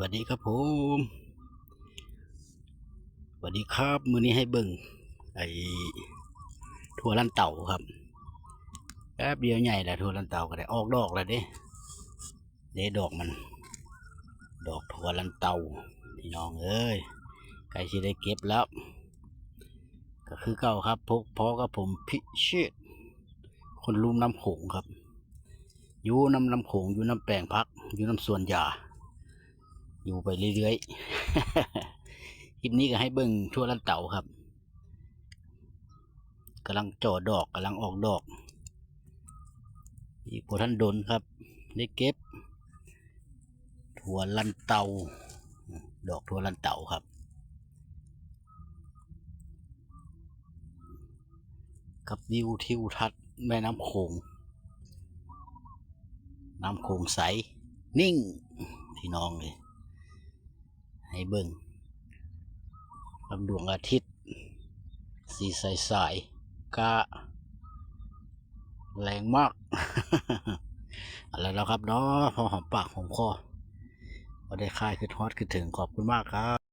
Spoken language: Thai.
วัสดีครับผมสวัสดีครับมื้อนี้ให้เบิ่งไอ้ถั่วลันเต่าครับแป๊บเดียวใหญ่แล้วถั่วลันเต่าก็ได้ออกดอกแล้วเด้ดอกมันดอกถั่วลันเต่าพี่น้องเอ้ยใกล้สิได้เก็บแล้วก็คือเก่าครับพกพอกับผมพิชิตคนลุ่มน้ำโขงครับอยู่น้ำโขงอยู่น้ำแปลงพักอยู่น้ำสวนยาอยู่ไปเรื่อยๆ คลิปนี้ก็ให้เบิ่งถั่วลันเต่าครับกำลังจ่อดอกกำลังออกดอกอีกพอท่านโดนครับได้เก็บถั่วลันเตาดอกถั่วลันเตาครับกับวิวทิวทัศน์แม่น้ำโขงใสนิ่งพี่น้องเลยให้เบิ่งกับดวงอาทิตย์สีใสๆกะแรงมาก อะไรแล้วครับเนาะพอหอมปากหอมคอพอได้ค่ายคือทอดคือถึงขอบคุณมากครั